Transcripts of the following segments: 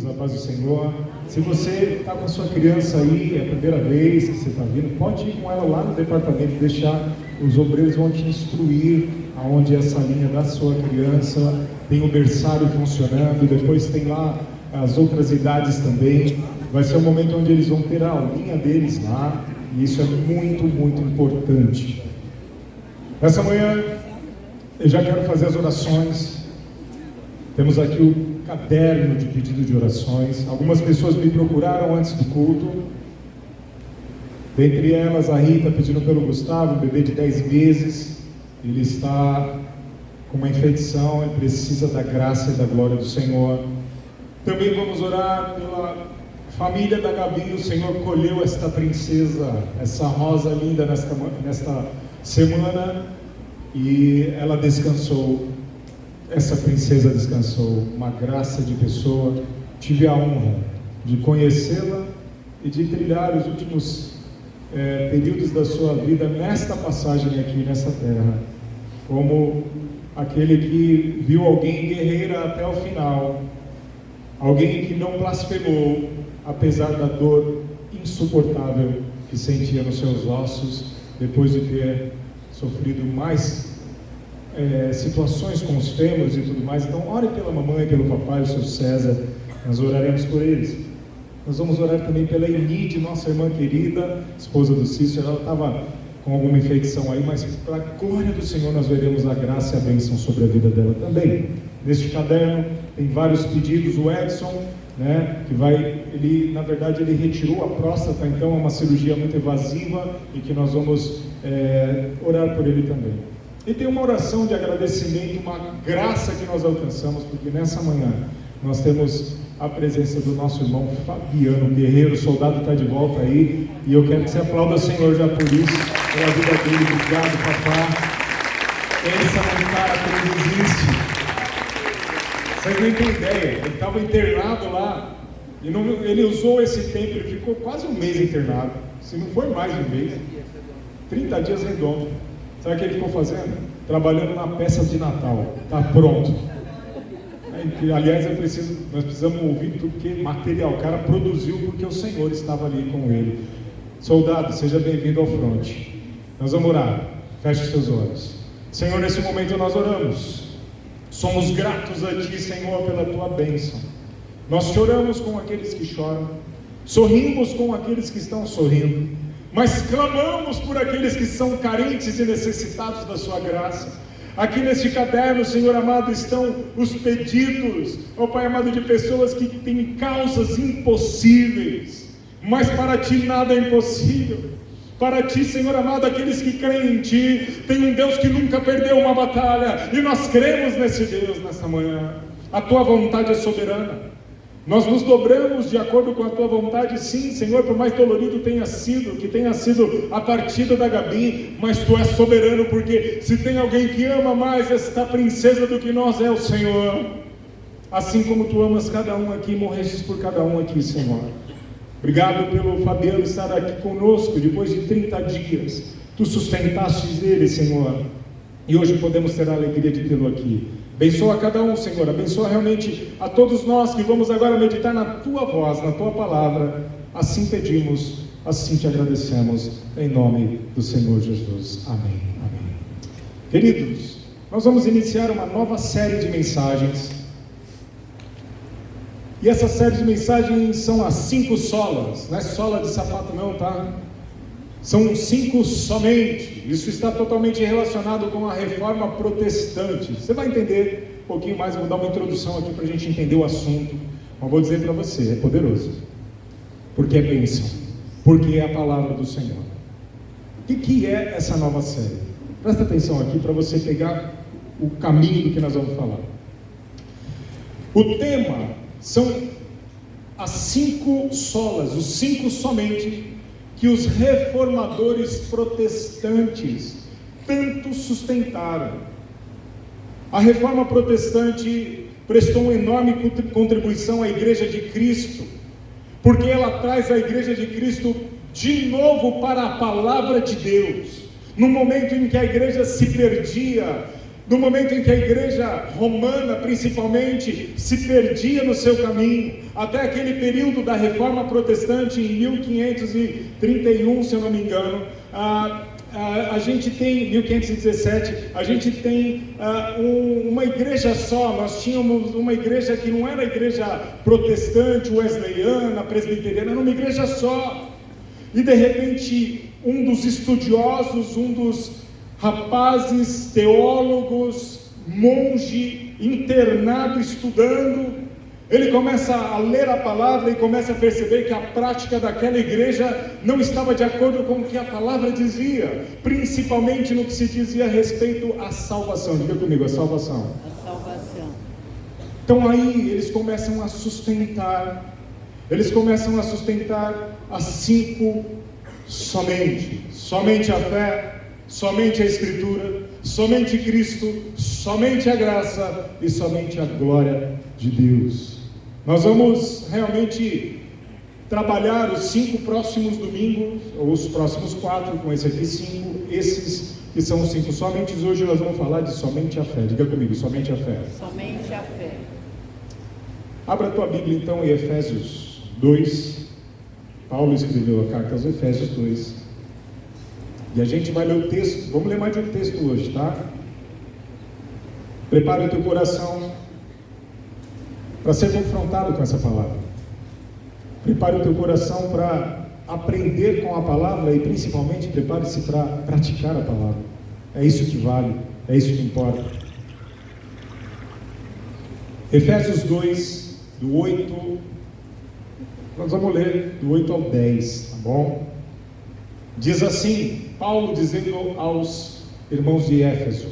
na paz do Senhor. Se você está com a sua criança aí, é a primeira vez que você está vindo, pode ir com ela lá no departamento, deixar, os obreiros vão te instruir aonde é essa linha da sua criança. Tem o berçário funcionando, depois tem lá as outras idades também. Vai ser um momento onde eles vão ter a aulinha deles lá, e isso é muito, muito importante. Nessa manhã, eu já quero fazer as orações. Temos aqui o caderno de pedido de orações. Algumas pessoas me procuraram antes do culto. Dentre elas, a Rita pedindo pelo Gustavo, um bebê de 10 meses. Ele está com uma infecção, ele precisa da graça e da glória do Senhor. Também vamos orar pela família da Gabi. O Senhor colheu esta princesa, essa rosa linda nesta semana, e ela descansou. Essa princesa descansou, uma graça de pessoa. Tive a honra de conhecê-la e de trilhar os últimos períodos da sua vida nesta passagem aqui, nessa terra, como aquele que viu alguém guerreira até o final, alguém que não blasfemou, apesar da dor insuportável que sentia nos seus ossos, depois de ter sofrido mais situações com os fêmures e tudo mais. Então ore pela mamãe, pelo papai, o seu César. Nós oraremos por eles. Nós vamos orar também pela Enide, nossa irmã querida, esposa do Cícero. Ela estava com alguma infecção aí, mas para a glória do Senhor nós veremos a graça e a bênção sobre a vida dela também. Neste caderno tem vários pedidos. O Edson, que ele na verdade ele retirou a próstata, então é uma cirurgia muito evasiva, e que nós vamos orar por ele também. E tem uma oração de agradecimento, uma graça que nós alcançamos, porque nessa manhã nós temos a presença do nosso irmão Fabiano Guerreiro. O soldado está de volta aí, e eu quero que você aplaude o Senhor já por isso, pela vida dele. Obrigado, papá. Pensa num cara que não existe. Vocês nem têm ideia, ele estava internado lá, e ele usou esse tempo, ele ficou quase um mês internado, se não foi mais de um mês, 30 dias redondo. Sabe o que ele ficou fazendo? Trabalhando na peça de Natal. Está pronto. Aliás, nós precisamos ouvir tudo que material o cara produziu, porque o Senhor estava ali com ele. Soldado, seja bem-vindo ao fronte. Nós vamos orar. Feche os seus olhos. Senhor, nesse momento nós oramos. Somos gratos a Ti, Senhor, pela Tua bênção. Nós choramos com aqueles que choram, sorrimos com aqueles que estão sorrindo, mas clamamos por aqueles que são carentes e necessitados da sua graça. Aqui neste caderno, Senhor amado, estão os pedidos, ó Pai amado, de pessoas que têm causas impossíveis, mas para Ti nada é impossível. Para Ti, Senhor amado, aqueles que creem em Ti, tem um Deus que nunca perdeu uma batalha, e nós cremos nesse Deus nessa manhã. A Tua vontade é soberana. Nós nos dobramos de acordo com a Tua vontade, sim, Senhor, por mais dolorido que tenha sido a partida da Gabi, mas Tu és soberano, porque se tem alguém que ama mais esta princesa do que nós, é o Senhor. Assim como Tu amas cada um aqui, morrestes por cada um aqui, Senhor. Obrigado pelo Fabiano estar aqui conosco, depois de 30 dias, Tu sustentastes ele, Senhor, e hoje podemos ter a alegria de tê-lo aqui. Abençoa cada um, Senhor, abençoa realmente a todos nós que vamos agora meditar na Tua voz, na Tua palavra. Assim pedimos, assim Te agradecemos, em nome do Senhor Jesus. Amém. Amém. Queridos, nós vamos iniciar uma nova série de mensagens, e essa série de mensagens são as 5 solas, não é sola de sapato não, tá? São 5 somente. Isso está totalmente relacionado com a reforma protestante. Você vai entender um pouquinho mais, eu vou dar uma introdução aqui para a gente entender o assunto. Mas vou dizer para você, é poderoso, porque é bênção, porque é a palavra do Senhor. O que é essa nova série? Presta atenção aqui para você pegar o caminho do que nós vamos falar. O tema são as 5 solas, os 5 somente, que os reformadores protestantes tanto sustentaram. A reforma protestante prestou uma enorme contribuição à Igreja de Cristo, porque ela traz a Igreja de Cristo de novo para a palavra de Deus. No momento em que a igreja se perdia, no momento em que a igreja romana, principalmente, se perdia no seu caminho, até aquele período da Reforma Protestante, em 1531, se eu não me engano, a gente tem, 1517, a gente tem uma igreja só. Nós tínhamos uma igreja que não era a igreja protestante, wesleyana, presbiteriana, era uma igreja só. E de repente, um dos estudiosos, um dos rapazes, teólogos, monge, internado, estudando, ele começa a ler a palavra e começa a perceber que a prática daquela igreja não estava de acordo com o que a palavra dizia, principalmente no que se dizia a respeito à salvação. Diga comigo, a salvação. A salvação. Então aí eles começam a sustentar as 5 somente a fé, somente a Escritura, somente Cristo, somente a graça e somente a glória de Deus. Nós vamos realmente trabalhar os 5 próximos domingos, ou os próximos 4, com esse aqui 5, esses que são os 5 somente. Hoje nós vamos falar de somente a fé. Diga comigo, somente a fé. Somente a fé. Abra a tua Bíblia então em Efésios 2. Paulo escreveu a carta aos Efésios 2. E a gente vai ler o texto, vamos ler mais de um texto hoje, tá? Prepare o teu coração para ser confrontado com essa palavra. Prepare o teu coração para aprender com a palavra e principalmente prepare-se para praticar a palavra. É isso que vale, é isso que importa. Efésios 2, do 8, nós vamos ler do 8 ao 10, tá bom? Diz assim, Paulo dizendo aos irmãos de Éfeso: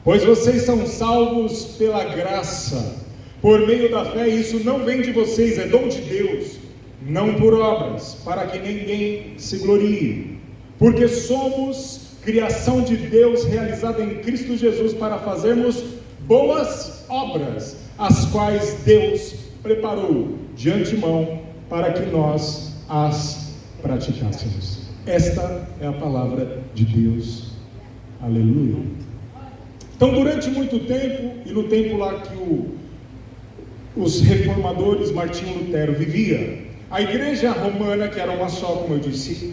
pois vocês são salvos pela graça, por meio da fé, e isso não vem de vocês, é dom de Deus, não por obras, para que ninguém se glorie, porque somos criação de Deus, realizada em Cristo Jesus, para fazermos boas obras, as quais Deus preparou de antemão, para que nós as praticássemos. Esta é a palavra de Deus. Aleluia. Então, durante muito tempo, e no tempo lá que os reformadores, Martinho Lutero vivia, a igreja romana, que era uma só, como eu disse,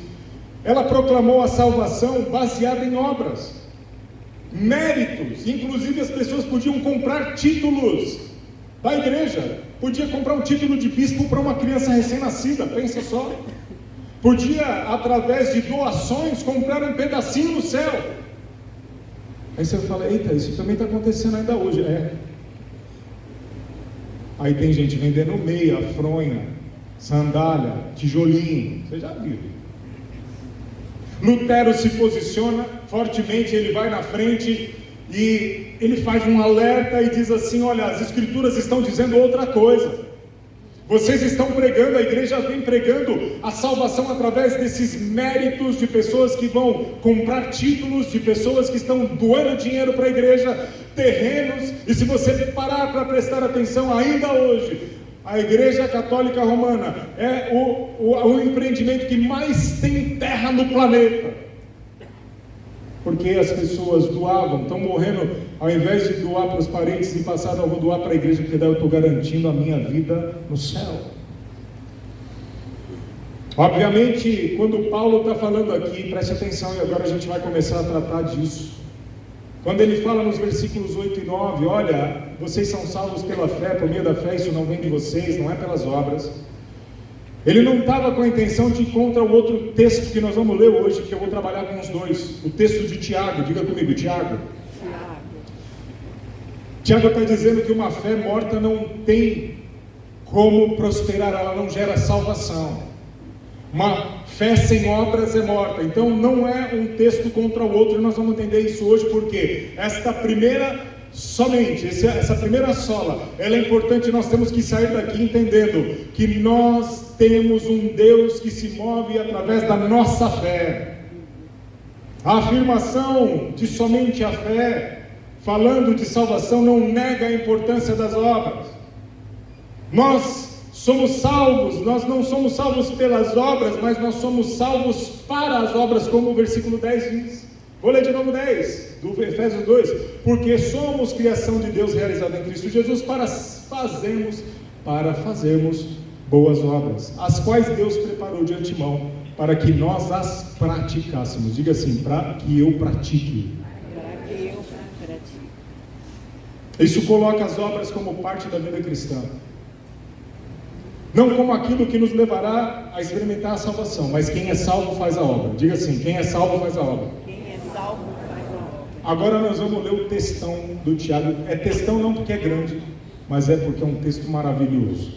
ela proclamou a salvação baseada em obras, méritos. Inclusive as pessoas podiam comprar títulos da igreja. Podia comprar um título de bispo para uma criança recém-nascida, pensa só. Podia, através de doações, comprar um pedacinho no céu. Aí você fala, eita, isso também está acontecendo ainda hoje. Aí tem gente vendendo meia, fronha, sandália, tijolinho. Você já viu. Lutero se posiciona fortemente, ele vai na frente e ele faz um alerta e diz assim: olha, as escrituras estão dizendo outra coisa. Vocês estão pregando, a igreja vem pregando a salvação através desses méritos de pessoas que vão comprar títulos, de pessoas que estão doando dinheiro para a igreja, terrenos. E se você parar para prestar atenção, ainda hoje, a Igreja Católica Romana é o empreendimento que mais tem terra no planeta. Porque as pessoas doavam, estão morrendo, ao invés de doar para os parentes e passar, eu vou doar para a igreja, porque daí eu estou garantindo a minha vida no céu. Obviamente, quando Paulo está falando aqui, preste atenção, e agora a gente vai começar a tratar disso. Quando ele fala nos versículos 8 e 9, olha, vocês são salvos pela fé, por meio da fé, isso não vem de vocês, não é pelas obras. Ele não estava com a intenção de ir contra o outro texto que nós vamos ler hoje, que eu vou trabalhar com os dois. O texto de Tiago, diga comigo, Tiago. Tiago está dizendo que uma fé morta não tem como prosperar, ela não gera salvação. Uma fé sem obras é morta. Então não é um texto contra o outro, nós vamos entender isso hoje, porque esta primeira somente, essa primeira sola, ela é importante. Nós temos que sair daqui entendendo que nós temos um Deus que se move através da nossa fé. A afirmação de somente a fé, falando de salvação, não nega a importância das obras. Nós somos salvos, nós não somos salvos pelas obras, mas nós somos salvos para as obras, como o versículo 10 diz. Vou ler de novo 10. do Efésios 2, porque somos criação de Deus realizada em Cristo Jesus para fazermos boas obras, as quais Deus preparou de antemão para que nós as praticássemos. Diga assim, para que eu pratique. Para que eu pratique. Isso coloca as obras como parte da vida cristã. Não como aquilo que nos levará a experimentar a salvação, mas quem é salvo faz a obra. Diga assim, quem é salvo faz a obra. Quem é salvo faz a obra. Agora nós vamos ler o textão do Tiago. É textão não porque é grande, mas é porque é um texto maravilhoso.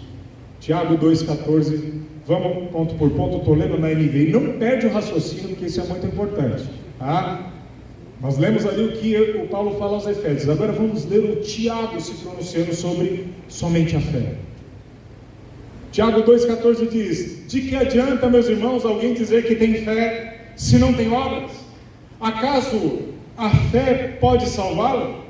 Tiago 2,14. Vamos ponto por ponto, estou lendo na NVI. Não perde o raciocínio, porque isso é muito importante. Tá? Nós lemos ali o que o Paulo fala aos Efésios. Agora vamos ler o Tiago se pronunciando sobre somente a fé. Tiago 2,14 diz: de que adianta, meus irmãos, alguém dizer que tem fé se não tem obras? Acaso a fé pode salvá-lo?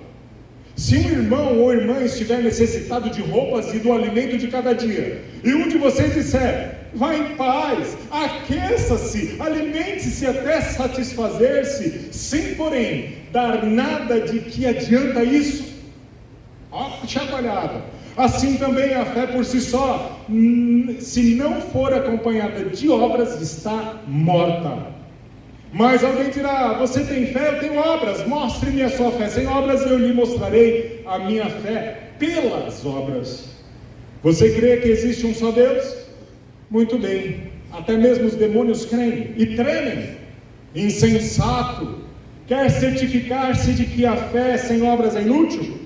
Se um irmão ou irmã estiver necessitado de roupas e do alimento de cada dia, e um de vocês disser: vá em paz, aqueça-se, alimente-se até satisfazer-se, sem porém dar nada, de que adianta isso? Ó, chacoalhada. Assim também a fé por si só, se não for acompanhada de obras, está morta. Mas alguém dirá: você tem fé, eu tenho obras, mostre-me a sua fé. Sem obras eu lhe mostrarei a minha fé pelas obras. Você crê que existe um só Deus? Muito bem, até mesmo os demônios creem e tremem. Insensato, quer certificar-se de que a fé sem obras é inútil?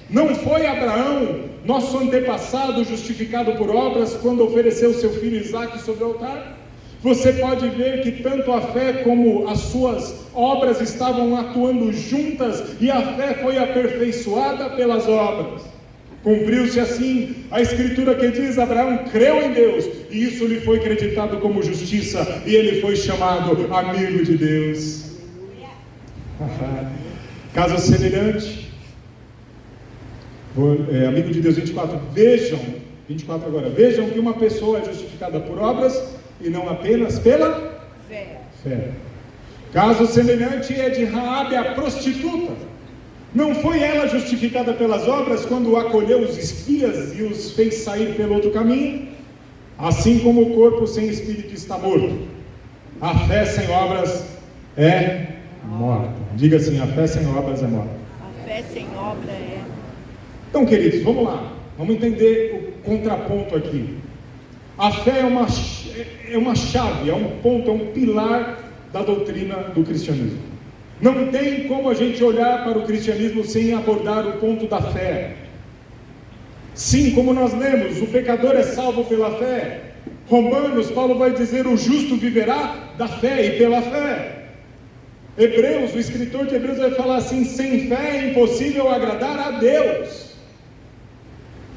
Não foi Abraão, nosso antepassado, justificado por obras quando ofereceu seu filho Isaque sobre o altar? Você pode ver que tanto a fé como as suas obras estavam atuando juntas, e a fé foi aperfeiçoada pelas obras. Cumpriu-se assim a escritura que diz: Abraão creu em Deus, e isso lhe foi creditado como justiça, e ele foi chamado amigo de Deus. Caso semelhante, amigo de Deus 24, vejam que uma pessoa é justificada por obras e não apenas pela fé. Caso semelhante é de Raabe, a prostituta. Não foi ela justificada pelas obras quando acolheu os espias e os fez sair pelo outro caminho? Assim como o corpo sem espírito está morto, a fé sem obras é morta. Diga assim: a fé sem obras é morta. A fé sem obra é. Então, queridos, vamos lá. Vamos entender o contraponto aqui. A fé é uma chave, é um ponto, é um pilar da doutrina do cristianismo. Não tem como a gente olhar para o cristianismo sem abordar o ponto da fé. Sim, como nós lemos, o pecador é salvo pela fé. Romanos, Paulo vai dizer: o justo viverá da fé e pela fé. Hebreus, o escritor de Hebreus vai falar assim: sem fé é impossível agradar a Deus.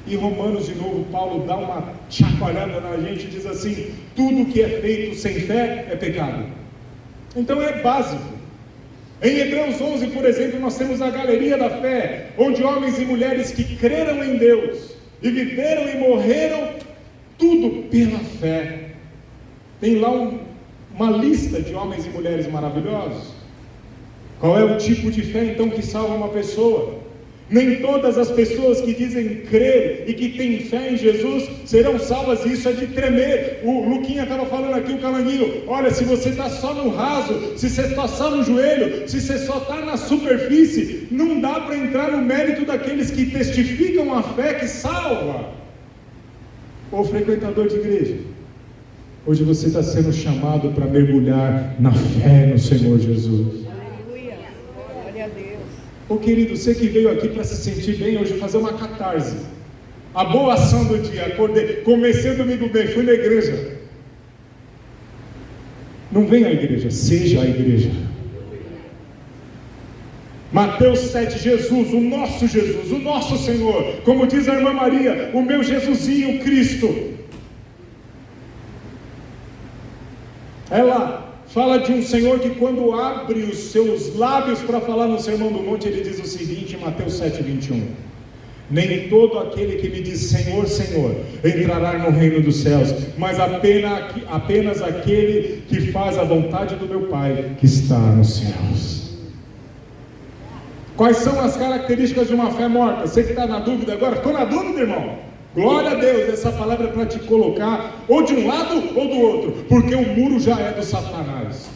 E Romanos, de novo, Paulo dá uma chacoalhada na gente e diz assim: tudo que é feito sem fé é pecado. Então é básico. Em Hebreus 11, por exemplo, nós temos a galeria da fé, onde homens e mulheres que creram em Deus e viveram e morreram, tudo pela fé. Tem lá uma lista de homens e mulheres maravilhosos. Qual é o tipo de fé então que salva uma pessoa? Nem todas as pessoas que dizem crer e que têm fé em Jesus serão salvas, e isso é de tremer. O Luquinha estava falando aqui, o Calanguinho: olha, se você está só no raso, se você está só no joelho, se você só está na superfície, não dá para entrar no mérito daqueles que testificam a fé que salva. Ô frequentador de igreja, hoje você está sendo chamado para mergulhar na fé no Senhor Jesus. Aleluia, glória a Deus. Ô querido, você que veio aqui para se sentir bem hoje, fazer uma catarse, a boa ação do dia, acordei, comecei o domingo bem, fui na igreja. Não venha à igreja, seja a igreja. Mateus 7, Jesus, o nosso Senhor, como diz a irmã Maria, o meu Jesusinho, Cristo. Ela fala de um Senhor que, quando abre os seus lábios para falar no Sermão do Monte, ele diz o seguinte, em Mateus 7, 21: nem todo aquele que me diz Senhor, Senhor, entrará no reino dos céus, mas apenas aquele que faz a vontade do meu Pai que está nos céus. Quais são as características de uma fé morta? Você que está na dúvida agora, ficou na dúvida, irmão? Glória a Deus, essa palavra é para te colocar ou de um lado ou do outro, porque o muro já é do Satanás.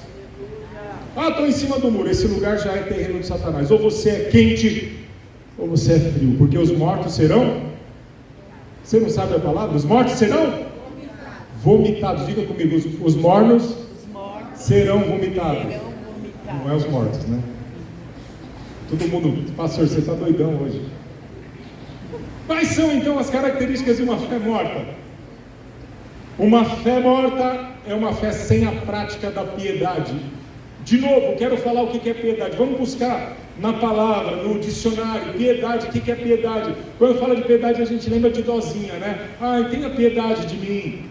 Ah, estou em cima do muro, esse lugar já é terreno de Satanás. Ou você é quente, ou você é frio, porque os mortos serão... Você não sabe a palavra? Os mortos serão vomitados. Diga comigo, os mornos serão vomitados. Não é os mortos, né? Todo mundo, pastor, você está doidão hoje. Quais são então as características de uma fé morta? Uma fé morta é uma fé sem a prática da piedade. De novo, quero falar o que é piedade. Vamos buscar na palavra, no dicionário, piedade. O que é piedade? Quando fala de piedade, a gente lembra de dozinha, né? Ai, tenha piedade de mim.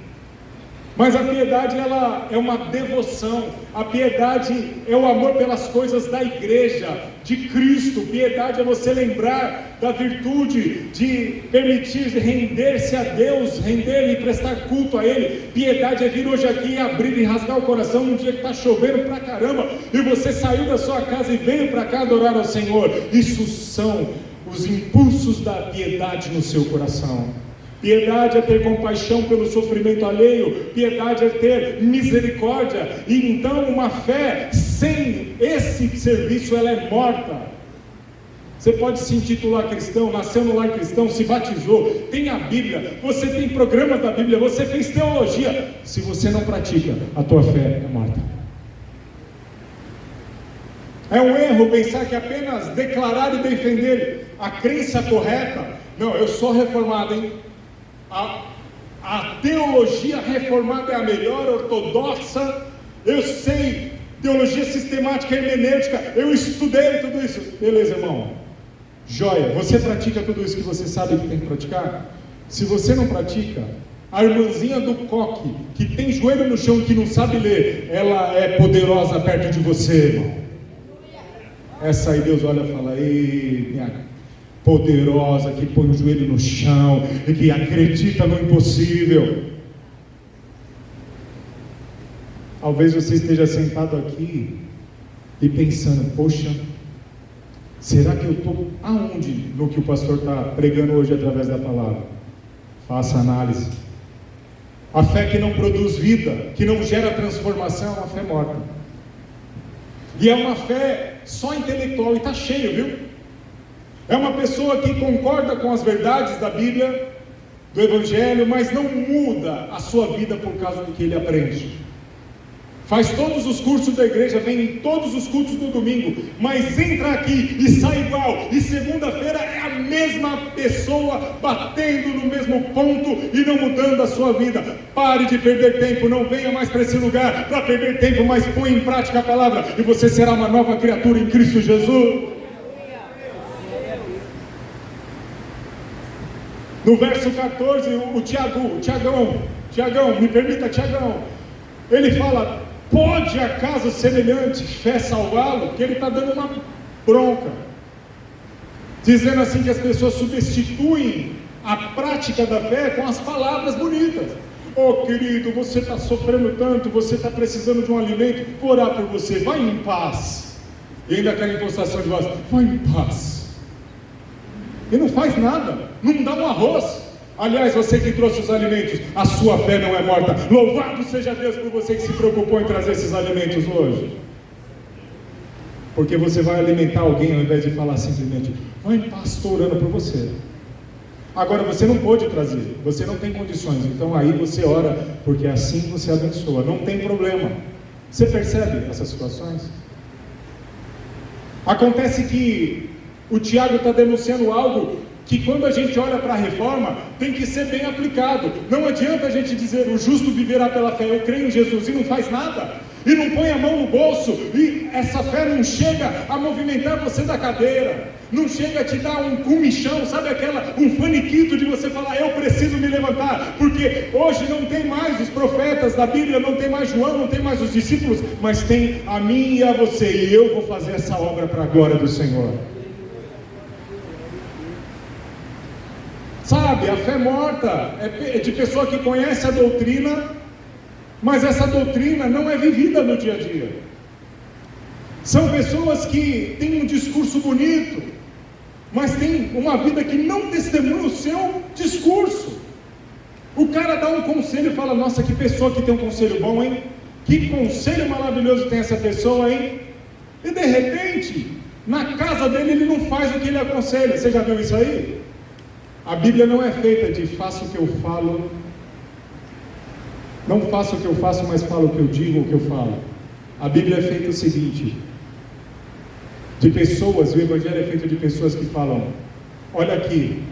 Mas a piedade, ela é uma devoção. A piedade é o amor pelas coisas da igreja, de Cristo. Piedade é você lembrar da virtude de permitir render-se a Deus, render e prestar culto a Ele. Piedade é vir hoje aqui e abrir e rasgar o coração num dia que está chovendo pra caramba, e você saiu da sua casa e veio para cá adorar ao Senhor. Isso são os impulsos da piedade no seu coração. Piedade é ter compaixão pelo sofrimento alheio. Piedade é ter misericórdia. E então uma fé sem esse serviço, ela é morta. Você pode se intitular cristão, nasceu no lar cristão, se batizou, tem a Bíblia, você tem programas da Bíblia, você fez teologia. Se você não pratica, a tua fé é morta. É um erro pensar que apenas declarar e defender a crença correta. Não, eu sou reformado, hein? A teologia reformada é a melhor, ortodoxa. Eu sei teologia sistemática, hermenêutica, eu estudei tudo isso. Beleza, irmão, joia, você pratica tudo isso que você sabe que tem que praticar? Se você não pratica, a irmãzinha do coque, que tem joelho no chão, que não sabe ler, ela é poderosa perto de você, irmão. Essa aí Deus olha e fala: ei, minha poderosa, que põe o joelho no chão e que acredita no impossível. Talvez você esteja sentado aqui e pensando: poxa, será que eu estou aonde no que o pastor está pregando hoje através da palavra? Faça análise. A fé que não produz vida, que não gera transformação, é uma fé morta. E é uma fé só intelectual, e está cheio, viu? É uma pessoa que concorda com as verdades da Bíblia, do Evangelho, mas não muda a sua vida por causa do que ele aprende. Faz todos os cursos da igreja, vem em todos os cultos do domingo, mas entra aqui e sai igual, e segunda-feira é a mesma pessoa, batendo no mesmo ponto e não mudando a sua vida. Pare de perder tempo, não venha mais para esse lugar para perder tempo, mas põe em prática a palavra, e você será uma nova criatura em Cristo Jesus. No verso 14, o Tiagão, me permita, Tiagão, ele fala: pode acaso semelhante fé salvá-lo? Que ele está dando uma bronca, dizendo assim que as pessoas substituem a prática da fé com as palavras bonitas. Oh querido, você está sofrendo tanto, você está precisando de um alimento, vou orar por você, vai em paz. E ainda aquela impostação de voz: vai em paz. E não faz nada, não dá um arroz. Aliás, você que trouxe os alimentos, a sua fé não é morta. Louvado seja Deus por você que se preocupou em trazer esses alimentos hoje. Porque você vai alimentar alguém ao invés de falar simplesmente: vai em paz, estou orando por você. Agora você não pôde trazer, você não tem condições, então aí você ora, porque assim você abençoa, não tem problema. Você percebe essas situações? Acontece que o Tiago está denunciando algo que, quando a gente olha para a reforma, tem que ser bem aplicado. Não adianta a gente dizer: o justo viverá pela fé, eu creio em Jesus, e não faz nada, e não põe a mão no bolso, e essa fé não chega a movimentar você da cadeira, não chega a te dar um comichão, sabe um faniquito de você falar: eu preciso me levantar, porque hoje não tem mais os profetas da Bíblia, não tem mais João, não tem mais os discípulos, mas tem a mim e a você, e eu vou fazer essa obra para a glória do Senhor. Sabe, a fé morta é de pessoa que conhece a doutrina, mas essa doutrina não é vivida no dia a dia. São pessoas que têm um discurso bonito, mas tem uma vida que não testemunha o seu discurso. O cara dá um conselho e fala: nossa, que pessoa que tem um conselho bom, hein? Que conselho maravilhoso tem essa pessoa, hein? E de repente, na casa dele ele não faz o que ele aconselha. Você já viu isso aí? A Bíblia não é feita de faça o que eu falo, não faça o que eu faço, mas falo o que eu digo, o que eu falo. A Bíblia é feita o seguinte, de pessoas, o Evangelho é feito de pessoas que falam: olha aqui,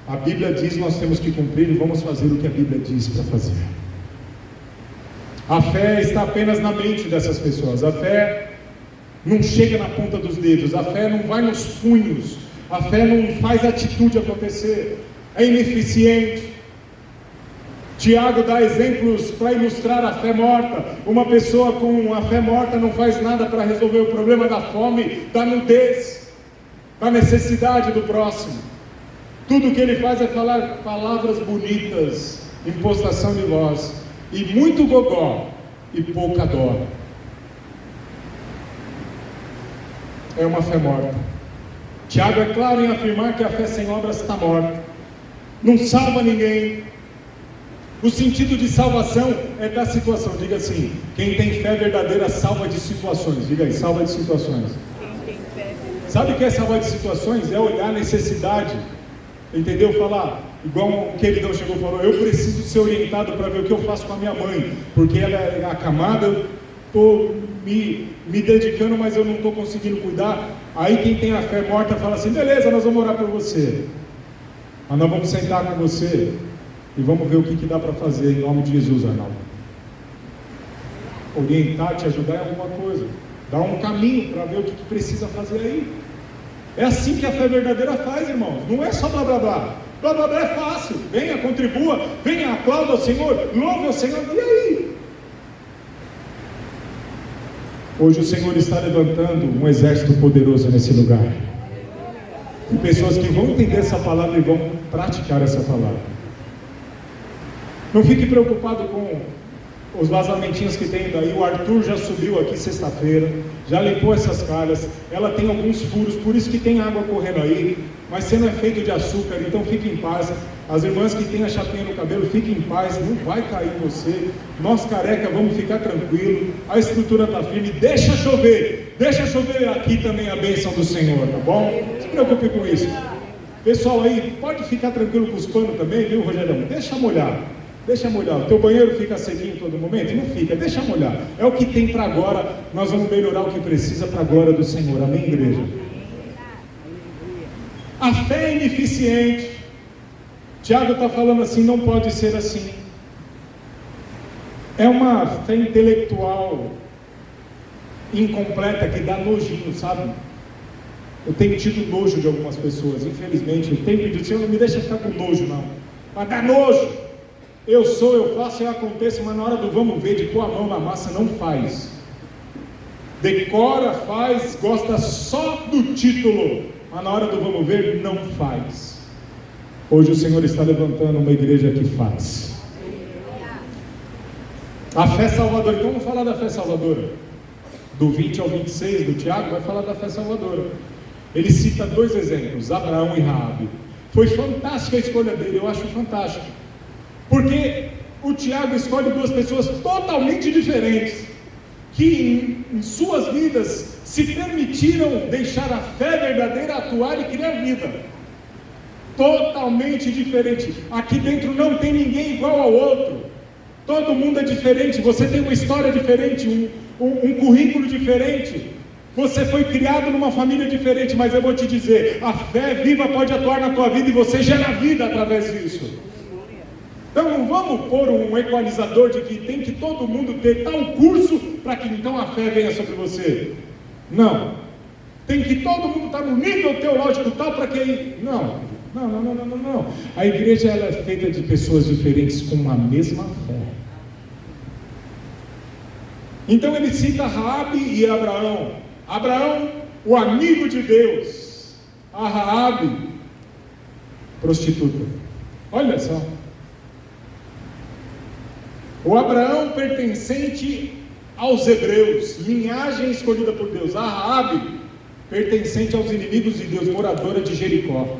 a Bíblia diz, nós temos que cumprir e vamos fazer o que a Bíblia diz para fazer. A fé está apenas na mente dessas pessoas. A fé não chega na ponta dos dedos, a fé não vai nos punhos, a fé não faz a atitude acontecer, é ineficiente. Tiago dá exemplos para ilustrar a fé morta. Uma pessoa com a fé morta não faz nada para resolver o problema da fome, da nudez, da necessidade do próximo. Tudo que ele faz é falar palavras bonitas, impostação de voz, e muito gogó e pouca dó. É uma fé morta. Tiago é claro em afirmar que a fé sem obras está morta, não salva ninguém. O sentido de salvação é da situação. Diga assim: quem tem fé verdadeira salva de situações. Diga aí, salva de situações. Sabe o que é salvar de situações? É olhar a necessidade, entendeu? Falar, igual o queridão chegou e falou: eu preciso ser orientado para ver o que eu faço com a minha mãe, porque ela é acamada, eu estou me dedicando, mas eu não estou conseguindo cuidar. Aí quem tem a fé morta fala assim: beleza, nós vamos orar por você, mas nós vamos sentar com você e vamos ver o que dá para fazer, em nome de Jesus, Arnaldo. Orientar, te ajudar em alguma coisa, dar um caminho para ver o que precisa fazer aí. É assim que a fé verdadeira faz, irmãos. Não é só blá blá blá. Blá blá blá é fácil. Venha, contribua, venha, aplauda ao Senhor, louve ao Senhor. E aí? Hoje o Senhor está levantando um exército poderoso nesse lugar. De pessoas que vão entender essa palavra e vão praticar essa palavra. Não fique preocupado com os vazamentinhos que tem daí. O Arthur já subiu aqui sexta-feira, já limpou essas calhas. Ela tem alguns furos, por isso que tem água correndo aí. Mas você não é feito de açúcar, então fique em paz. As irmãs que têm a chapinha no cabelo, fiquem em paz, não vai cair em você. Nós careca vamos ficar tranquilo. A estrutura está firme, deixa chover aqui também a bênção do Senhor, tá bom? Não se preocupe com isso. Pessoal aí, pode ficar tranquilo com os panos também, viu, Rogério? Deixa molhar. O teu banheiro fica sequinho todo momento? Não fica, deixa molhar. É o que tem para agora, nós vamos melhorar o que precisa para a glória do Senhor. Amém, igreja? A fé é ineficiente. Tiago está falando assim: não pode ser assim. É uma fé intelectual incompleta que dá nojinho, sabe? Eu tenho tido nojo de algumas pessoas, infelizmente. Eu tenho pedido: Senhor, não me deixa ficar com nojo, não. Mas dá nojo. Eu faço, eu aconteço, mas na hora do vamos ver, de pôr a mão na massa, não faz. Decora, faz, gosta só do título, mas na hora do vamos ver, não faz. Hoje o Senhor está levantando uma igreja que faz. A fé salvadora. Então vamos falar da fé salvadora. Do 20 ao 26 do Tiago, vai falar da fé salvadora. Ele cita dois exemplos, Abraão e Raabe. Foi fantástica a escolha dele, eu acho fantástico. Porque o Tiago escolhe duas pessoas totalmente diferentes, que em suas vidas se permitiram deixar a fé verdadeira atuar e criar vida. Totalmente diferente. Aqui dentro não tem ninguém igual ao outro. Todo mundo é diferente. Você tem uma história diferente, um currículo diferente. Você foi criado numa família diferente, mas eu vou te dizer, a fé viva pode atuar na tua vida e você gera vida através disso. Então não vamos pôr um equalizador de que tem que todo mundo ter tal curso para que então a fé venha sobre você. Não. Tem que todo mundo estar no nível teológico tal para que... Não. A igreja ela é feita de pessoas diferentes com a mesma fé. Então ele cita Raabe e Abraão. Abraão, o amigo de Deus. A Raabe, prostituta. Olha só. O Abraão pertencente aos hebreus, linhagem escolhida por Deus. A Raabe, pertencente aos inimigos de Deus, moradora de Jericó.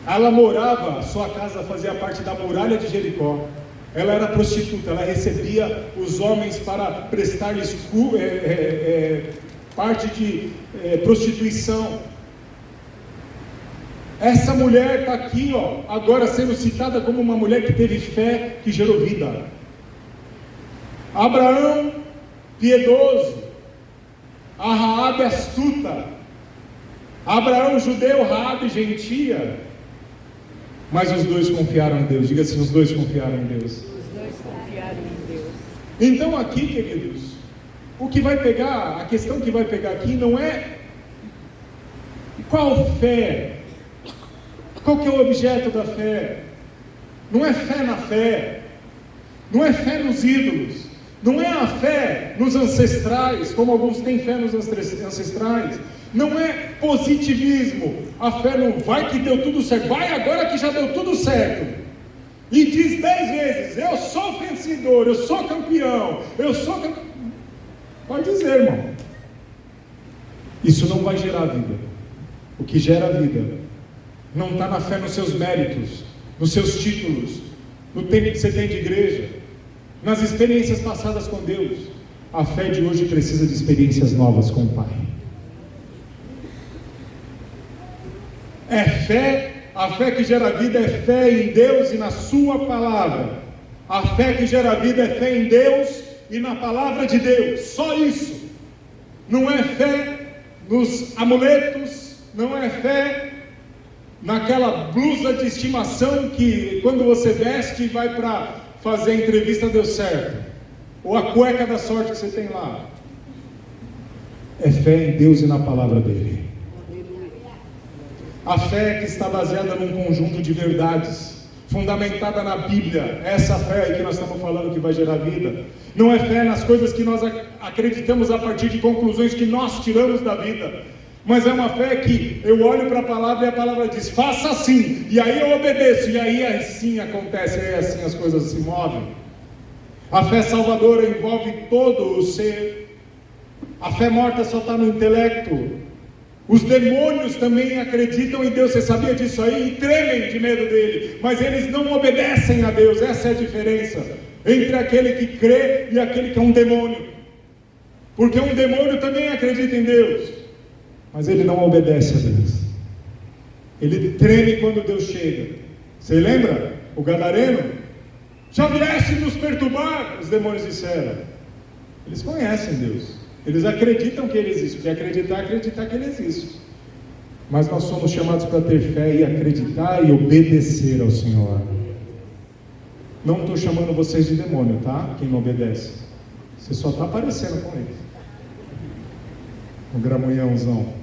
Ela morava, a sua casa fazia parte da muralha de Jericó. Ela era prostituta, ela recebia os homens para prestar-lhes parte de prostituição. Essa mulher está aqui, agora sendo citada como uma mulher que teve fé, que gerou vida. Abraão, piedoso. A Raabe, astuta. Abraão, judeu, Raabe, gentia. Mas os dois confiaram em Deus. Diga assim, os dois confiaram em Deus. Os dois confiaram em Deus. Então aqui, queridos, o que vai pegar, a questão que vai pegar aqui não é qual fé, qual que é o objeto da fé. Não é fé na fé, não é fé nos ídolos, não é a fé nos ancestrais, como alguns têm fé nos ancestrais. Não é positivismo, a fé não vai que deu tudo certo, vai agora que já deu tudo certo, e diz 10 vezes, eu sou vencedor, eu sou campeão, pode dizer, irmão, isso não vai gerar vida. O que gera vida não está na fé nos seus méritos, nos seus títulos, no tempo que você tem de igreja, nas experiências passadas com Deus. A fé de hoje precisa de experiências novas com o Pai. É fé, a fé que gera vida é fé em Deus e na sua palavra. A fé que gera vida é fé em Deus e na palavra de Deus, só isso. Não é fé nos amuletos, não é fé naquela blusa de estimação que quando você veste e vai para fazer a entrevista deu certo, ou a cueca da sorte que você tem lá. É fé em Deus e na palavra dele. A fé que está baseada num conjunto de verdades, fundamentada na Bíblia. Essa fé aí que nós estamos falando que vai gerar vida. Não é fé nas coisas que nós acreditamos a partir de conclusões que nós tiramos da vida, mas é uma fé que eu olho para a palavra e a palavra diz, faça assim, e aí eu obedeço, e aí assim acontece, e aí assim as coisas se movem. A fé salvadora envolve todo o ser. A fé morta só está no intelecto. Os demônios também acreditam em Deus, você sabia disso aí? E tremem de medo dele, mas eles não obedecem a Deus. Essa é a diferença entre aquele que crê e aquele que é um demônio, porque um demônio também acredita em Deus, mas ele não obedece a Deus. Ele treme quando Deus chega. Você lembra? O gadareno, já viesse nos perturbar, os demônios disseram. Eles conhecem Deus, eles acreditam que Ele existe, porque acreditar que Ele existe. Mas nós somos chamados para ter fé e acreditar e obedecer ao Senhor. Não estou chamando vocês de demônio, tá? Quem não obedece, você só está aparecendo com Ele, um gramunhãozão.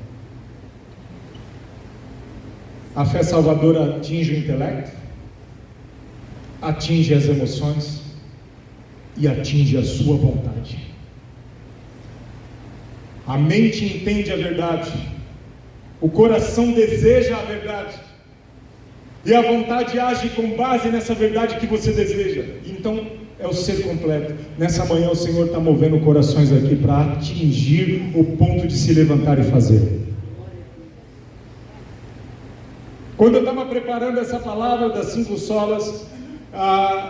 A fé salvadora atinge o intelecto, atinge as emoções e atinge a sua vontade. A mente entende a verdade, o coração deseja a verdade, e a vontade age com base nessa verdade que você deseja. Então é o ser completo. Nessa manhã o Senhor está movendo corações aqui para atingir o ponto de se levantar e fazer. Quando eu estava preparando essa palavra das 5 solas,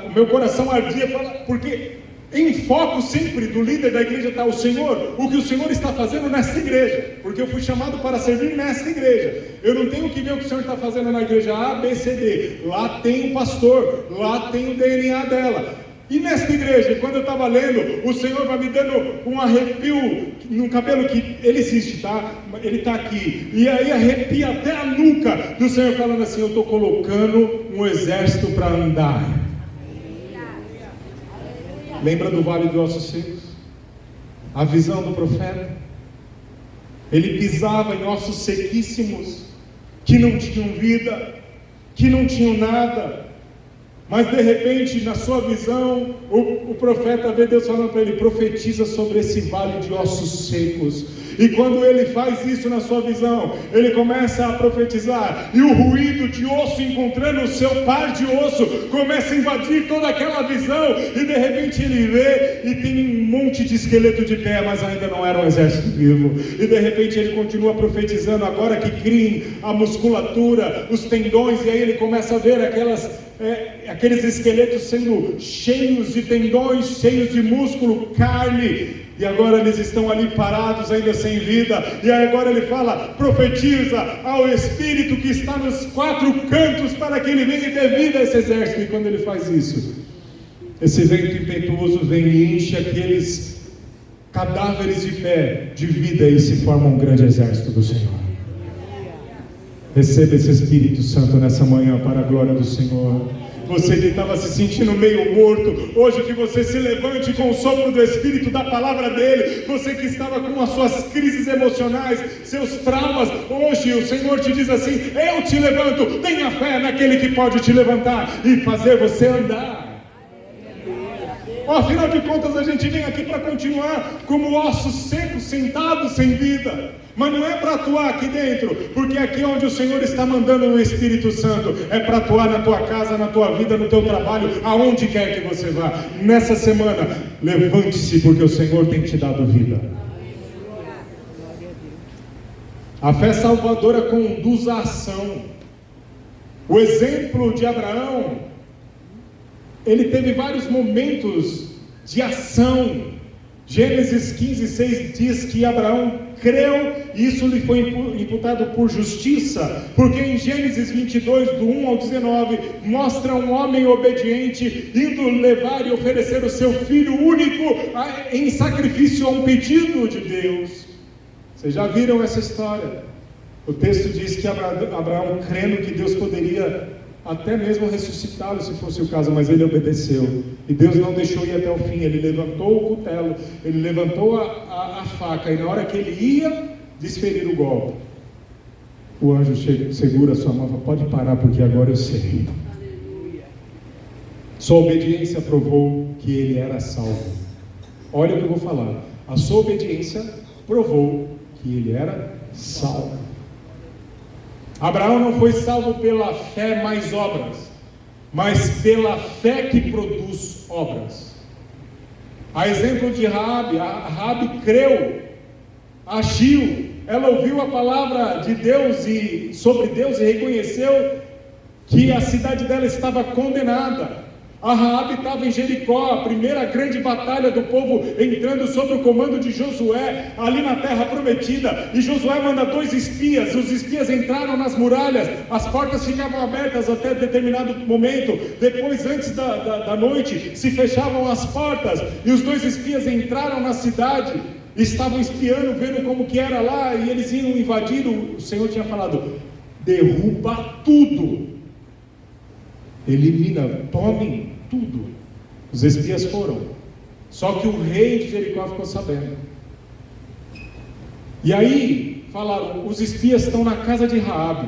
o meu coração ardia, porque em foco sempre do líder da igreja está o Senhor, o que o Senhor está fazendo nesta igreja, porque eu fui chamado para servir nesta igreja. Eu não tenho que ver o que o Senhor está fazendo na igreja A, B, C, D. Lá tem o pastor, lá tem o DNA dela. E nesta igreja, quando eu estava lendo, o Senhor vai me dando um arrepio no cabelo, que ele existe, tá? Ele está aqui, e aí arrepia até a nuca do Senhor, falando assim: eu estou colocando um exército para andar. Lembra do vale de ossos secos? A visão do profeta. Ele pisava em ossos sequíssimos, que não tinham vida, que não tinham nada. Mas de repente, na sua visão, o profeta vê Deus falando para ele: profetiza sobre esse vale de ossos secos. E quando ele faz isso na sua visão, ele começa a profetizar, e o ruído de osso encontrando o seu par de osso começa a invadir toda aquela visão, e de repente ele vê e tem um monte de esqueleto de pé, mas ainda não era um exército vivo. E de repente ele continua profetizando, agora que criem a musculatura, os tendões, e aí ele começa a ver aqueles esqueletos sendo cheios de tendões, cheios de músculo, carne, e agora eles estão ali parados, ainda sem vida. E aí agora ele fala, profetiza ao Espírito que está nos quatro cantos, para que ele venha e dê vida a esse exército. E quando ele faz isso, esse vento impetuoso vem e enche aqueles cadáveres de pé de vida, e se forma um grande exército do Senhor. Receba esse Espírito Santo nessa manhã para a glória do Senhor. Você que estava se sentindo meio morto, hoje que você se levante com o sopro do Espírito, da palavra dele. Você que estava com as suas crises emocionais, seus traumas, hoje o Senhor te diz assim, eu te levanto. Tenha fé naquele que pode te levantar e fazer você andar. Afinal de contas, a gente vem aqui para continuar como ossos secos, sentados sem vida. Mas não é para atuar aqui dentro, porque aqui é onde o Senhor está mandando o Espírito Santo. É para atuar na tua casa, na tua vida, no teu trabalho, aonde quer que você vá. Nessa semana, levante-se, porque o Senhor tem te dado vida. A fé salvadora conduz à ação. O exemplo de Abraão, ele teve vários momentos de ação. Gênesis 15:6 diz que Abraão creu e isso lhe foi imputado por justiça, porque em Gênesis 22, do 1 ao 19, mostra um homem obediente indo levar e oferecer o seu filho único em sacrifício a um pedido de Deus. Vocês já viram essa história? O texto diz que Abraão, crendo que Deus poderia até mesmo ressuscitá-lo se fosse o caso, mas ele obedeceu, e Deus não deixou ir até o fim. Ele levantou o cutelo, ele levantou a faca, e na hora que ele ia desferir o golpe, o anjo segura a sua mão e fala, pode parar, porque agora eu sei. Sua obediência provou que ele era salvo. Olha o que eu vou falar, a sua obediência provou que ele era salvo. Abraão não foi salvo pela fé mais obras, mas pela fé que produz obras. A exemplo de Raabe, a Raabe creu, agiu, ela ouviu a palavra de Deus e sobre Deus e reconheceu que a cidade dela estava condenada. A Raabe estava em Jericó, a primeira grande batalha do povo entrando sob o comando de Josué, ali na terra prometida, e Josué manda 2 espias, os espias entraram nas muralhas, as portas ficavam abertas até determinado momento, depois antes da noite, se fechavam as portas, e os 2 espias entraram na cidade, estavam espiando, vendo como que era lá, e eles iam invadir. O Senhor tinha falado, derruba tudo, elimina, tomem tudo. Os espias foram, só que o rei de Jericó ficou sabendo, e aí falaram, os espias estão na casa de Raabe,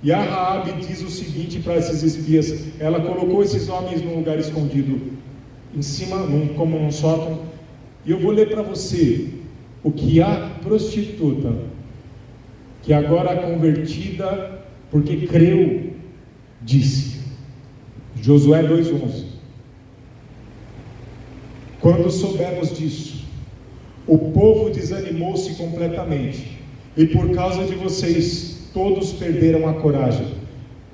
e a Raabe diz o seguinte para esses espias, ela colocou esses homens num lugar escondido, em cima, como num sótão, e eu vou ler para você o que a prostituta, que agora é convertida, porque creu, disse. Josué 2:11. Quando soubemos disso, o povo desanimou-se completamente, e por causa de vocês, todos perderam a coragem,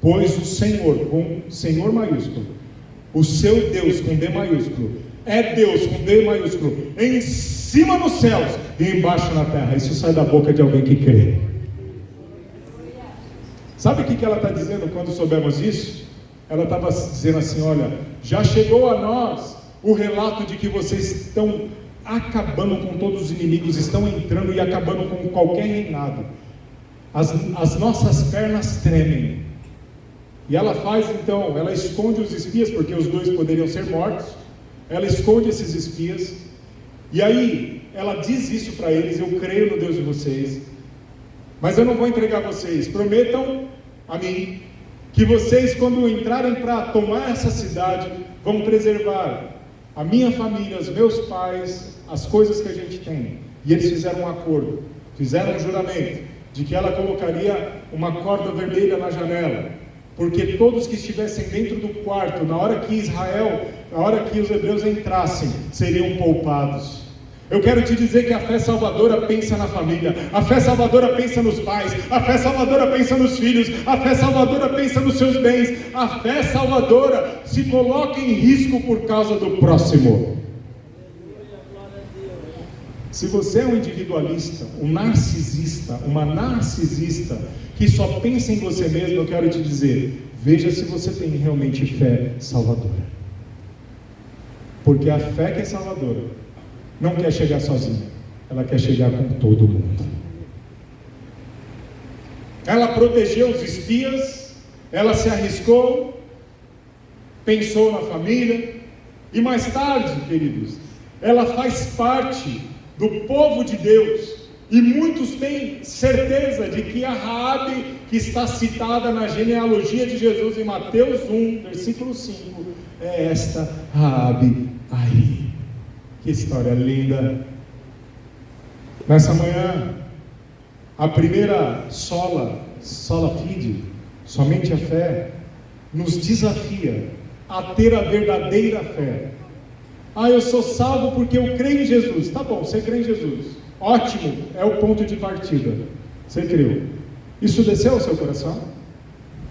pois o Senhor, com Senhor maiúsculo, o seu Deus com D maiúsculo, é Deus com D maiúsculo, em cima nos céus e embaixo na terra. Isso sai da boca de alguém que crê. Sabe o que ela está dizendo quando soubemos isso? Ela estava dizendo assim, olha, já chegou a nós o relato de que vocês estão acabando com todos os inimigos, estão entrando e acabando com qualquer reinado. As nossas pernas tremem. E ela faz então, ela esconde os espias, porque os 2 poderiam ser mortos. Ela esconde esses espias, e aí ela diz isso para eles, eu creio no Deus de vocês, mas eu não vou entregar vocês, prometam a mim, que vocês quando entrarem para tomar essa cidade, vão preservar a minha família, os meus pais, as coisas que a gente tem, E eles fizeram um acordo, fizeram um juramento, de que ela colocaria uma corda vermelha na janela, porque todos que estivessem dentro do quarto, na hora que os hebreus entrassem, seriam poupados. Eu quero te dizer que a fé salvadora pensa na família, a fé salvadora pensa nos pais, a fé salvadora pensa nos filhos, a fé salvadora pensa nos seus bens, a fé salvadora se coloca em risco por causa do próximo. Se você é um individualista, um narcisista, uma narcisista, que só pensa em você mesmo, eu quero te dizer, veja se você tem realmente fé salvadora. Porque a fé que é salvadora não quer chegar sozinha, ela quer chegar com todo mundo. Ela protegeu os espias, ela se arriscou, pensou na família, e mais tarde, queridos, ela faz parte do povo de Deus, e muitos têm certeza de que a Raabe, que está citada na genealogia de Jesus em Mateus 1, versículo 5, é esta Raabe aí. Que história linda! Nessa manhã, a primeira sola fide, somente a fé, nos desafia a ter a verdadeira fé. Eu sou salvo porque eu creio em Jesus. Tá bom, você crê em Jesus. Ótimo, é o ponto de partida. Você creu. Isso desceu ao seu coração?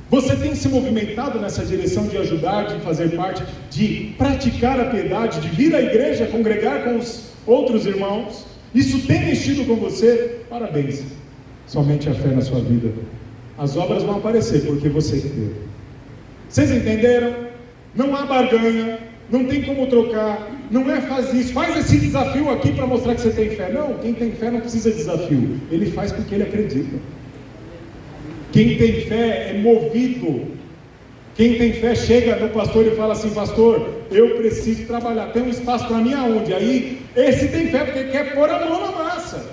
Você tem se movimentado nessa direção de ajudar, de fazer parte, de praticar a piedade, de vir à igreja, congregar com os outros irmãos? Isso tem mexido com você? Parabéns. Somente a fé na sua vida. As obras vão aparecer porque você creu. Vocês entenderam? Não há barganha, não tem como trocar, não é faz isso, faz esse desafio aqui para mostrar que você tem fé. Não, quem tem fé não precisa de desafio, ele faz porque ele acredita. Quem tem fé é movido. Quem tem fé chega no pastor e fala assim: pastor, eu preciso trabalhar, tem um espaço para mim aonde? Aí, esse tem fé porque quer pôr a mão na massa.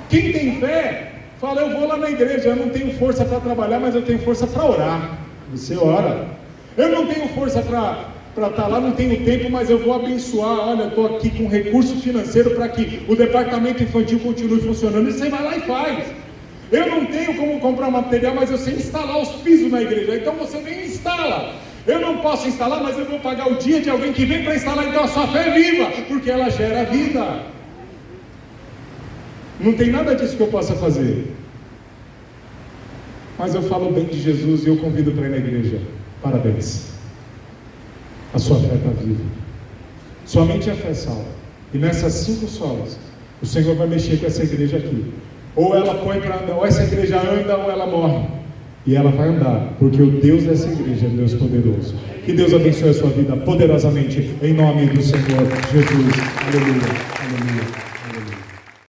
Quem tem fé, fala: eu vou lá na igreja, eu não tenho força para trabalhar, mas eu tenho força para orar. Você ora. Eu não tenho força para estar lá, não tenho tempo, mas eu vou abençoar. Olha, eu estou aqui com recurso financeiro para que o departamento infantil continue funcionando. E você vai lá e faz. Eu não tenho como comprar material, mas eu sei instalar os pisos na igreja. Então você vem e instala. Eu não posso instalar, mas eu vou pagar o dia de alguém que vem para instalar. Então a sua fé é viva, porque ela gera vida. Não tem nada disso que eu possa fazer. Mas eu falo bem de Jesus e eu convido para ir na igreja. Parabéns. A sua fé está viva. Somente a fé salva. E nessas 5 solas, o Senhor vai mexer com essa igreja aqui. Ou ela põe para andar, ou essa igreja anda, ou ela morre. E ela vai andar, porque o Deus dessa igreja é Deus poderoso. Que Deus abençoe a sua vida poderosamente, em nome do Senhor Jesus. Aleluia, aleluia.